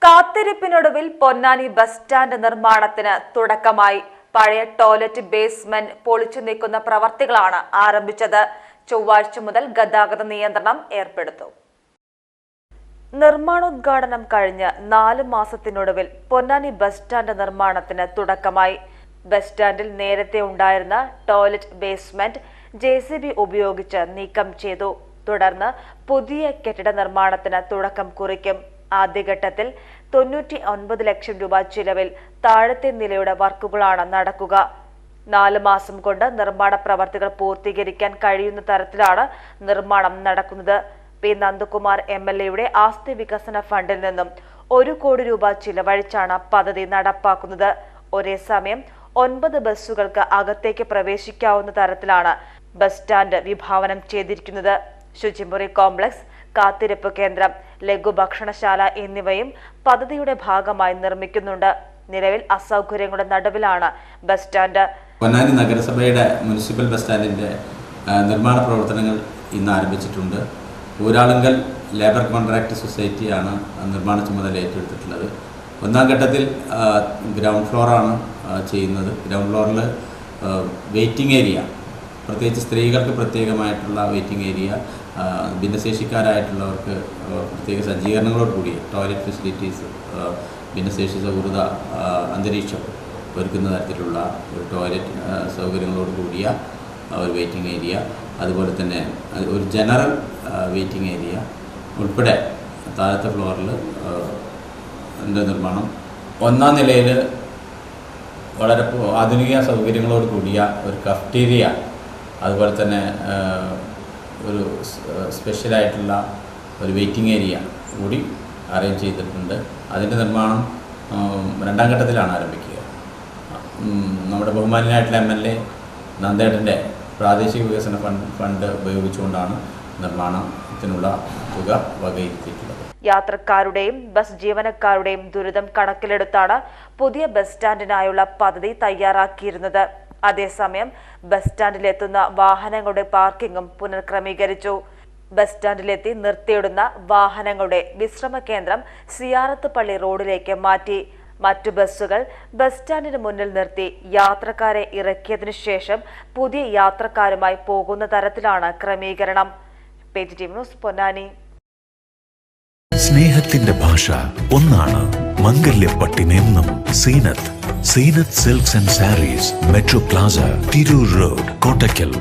കാത്തിരിപ്പിനൊടുവിൽ Ponnani bus stand നിർമ്മാണത്തിന് തുടക്കമായി. പഴയ ടോയ്ലറ്റ് ബേസ്മെന്റ് പൊളിച്ചു നീക്കുന്ന പ്രവർത്തികളാണ് ആരംഭിച്ചത്. ചൊവ്വാഴ്ച മുതൽ ഗതാഗത നിയന്ത്രണം ഏർപ്പെടുത്തും. നിർമ്മാണോദ്ഘാടനം കഴിഞ്ഞ് 4 മാസത്തിനൊടുവിൽ പൊന്നാനി ബസ് സ്റ്റാൻഡ് നിർമ്മാണത്തിന് തുടക്കമായി. ബസ് സ്റ്റാൻഡിൽ നേരത്തെ ഉണ്ടായിരുന്ന ടോയ്ലറ്റ് ബേസ്മെന്റ് JCB ഉപയോഗിച്ച് നീക്കം ചെയ്തു. തുടർന്ന് പുതിയ കെട്ടിട നിർമ്മാണത്തിന് തുടക്കം കുറിക്കും. ആദ്യഘട്ടത്തിൽ 99 ലക്ഷം രൂപ ചിലവിൽ താഴത്തെ നിലയുടെ വർക്കുകളാണ് നടക്കുക. 4 മാസം കൊണ്ട് നിർമ്മാണ പ്രവർത്തികൾ പൂർത്തീകരിക്കാൻ കഴിയുന്ന തരത്തിലാണ് നിർമ്മാണം നടക്കുന്നത്. പി നന്ദകുമാർ MLA ആസ്തി വികസന ഫണ്ടിൽ നിന്നും 1 കോടി രൂപ ചിലവഴിച്ചാണ് പദ്ധതി നടപ്പാക്കുന്നത്. ഒരേ സമയം 9 ബസ്സുകൾക്ക് അകത്തേക്ക് പ്രവേശിക്കാവുന്ന തരത്തിലാണ് ബസ് സ്റ്റാൻഡ് വിഭാവനം ചെയ്തിരിക്കുന്നത്. ശുചിമുറി കോംപ്ലക്സ്, കാത്തിരിപ്പ് കേന്ദ്രം, ലഘുഭക്ഷണശാല എന്നിവയും പദ്ധതിയുടെ ഭാഗമായി നിർമ്മിക്കുന്നുണ്ട്. നിലവിൽ അസൗകര്യങ്ങളുടെ നടുവിലാണ് ബസ് സ്റ്റാൻഡ്. പൊന്നാനി നഗരസഭയുടെ മുനിസിപ്പൽ ബസ് സ്റ്റാൻഡിന്റെ നിർമ്മാണ പ്രവർത്തനങ്ങൾ ഇന്ന് ആരംഭിച്ചിട്ടുണ്ട്. ഊരാളുങ്കൽ ലേബർ കോൺട്രാക്ട് സൊസൈറ്റിയാണ് നിർമ്മാണ ചുമതല ഏറ്റെടുത്തിട്ടുള്ളത്. 1ാം ഘട്ടത്തിൽ ഗ്രൗണ്ട് ഫ്ലോറാണ് ചെയ്യുന്നത്. ഗ്രൗണ്ട് ഫ്ലോറിൽ വെയിറ്റിംഗ് ഏരിയ, പ്രത്യേകിച്ച് സ്ത്രീകൾക്ക് പ്രത്യേകമായിട്ടുള്ള വെയിറ്റിംഗ് ഏരിയ, ഭിന്നശേഷിക്കാരായിട്ടുള്ളവർക്ക് പ്രത്യേക സജ്ജീകരണങ്ങളോട് കൂടിയ ടോയ്ലറ്റ് ഫെസിലിറ്റീസ്, ഭിന്നശേഷി സൗഹൃദ അന്തരീക്ഷം ഒരുക്കുന്ന തരത്തിലുള്ള ഒരു ടോയ്ലറ്റ് സൗകര്യങ്ങളോട് കൂടിയ ഒരു വെയിറ്റിംഗ് ഏരിയ, അതുപോലെ തന്നെ ഒരു ജനറൽ വെയിറ്റിംഗ് ഏരിയ ഉൾപ്പെടെ താഴത്തെ ഫ്ലോറിൽ നിർമ്മാണം. 1ാം നിലയിൽ വളരെ ആധുനിക സൗകര്യങ്ങളോട് കൂടിയ ഒരു കഫ്റ്റീരിയ, അതുപോലെ തന്നെ ഒരു സ്പെഷ്യലായിട്ടുള്ള ഒരു വെയിറ്റിംഗ് ഏരിയ കൂടി അറേഞ്ച് ചെയ്തിട്ടുണ്ട്. അതിൻ്റെ നിർമ്മാണം 2ാം ഘട്ടത്തിലാണ് ആരംഭിക്കുക. നമ്മുടെ ബഹുമാന്യനായിട്ടുള്ള MLA നന്ദേട്ടൻ്റെ പ്രാദേശിക വികസന ഫണ്ട് ഉപയോഗിച്ചുകൊണ്ടാണ് നിർമ്മാണത്തിനുള്ള തുക വകയിരുത്തിയിട്ടുള്ളത്. യാത്രക്കാരുടെയും ബസ് ജീവനക്കാരുടെയും ദുരിതം കണക്കിലെടുത്താണ് പുതിയ ബസ് സ്റ്റാൻഡിനായുള്ള പദ്ധതി തയ്യാറാക്കിയിരുന്നത്. അതേസമയം ബസ് സ്റ്റാൻഡിലെത്തുന്ന വാഹനങ്ങളുടെ പാർക്കിംഗും പുനർക്രമീകരിച്ചു. ബസ് സ്റ്റാൻഡിലെത്തി നിർത്തിയിടുന്ന വാഹനങ്ങളുടെ വിശ്രമ കേന്ദ്രം സിയാറത്ത് പള്ളി റോഡിലേക്ക് മാറ്റി. മറ്റു ബസ്സുകൾ ബസ് സ്റ്റാൻഡിന് മുന്നിൽ നിർത്തി യാത്രക്കാരെ ഇറക്കിയതിനു ശേഷം പുതിയ യാത്രക്കാരുമായി പോകുന്ന തരത്തിലാണ് ക്രമീകരണം. PGTV news, Ponnani. സ്നേഹത്തിന്റെ ഭാഷ ഒന്നാണ്. മംഗല്യപ്പട്ടിനെന്നും Zeenath silks and sarees, Metro Plaza, Tirur road, Kottakkal.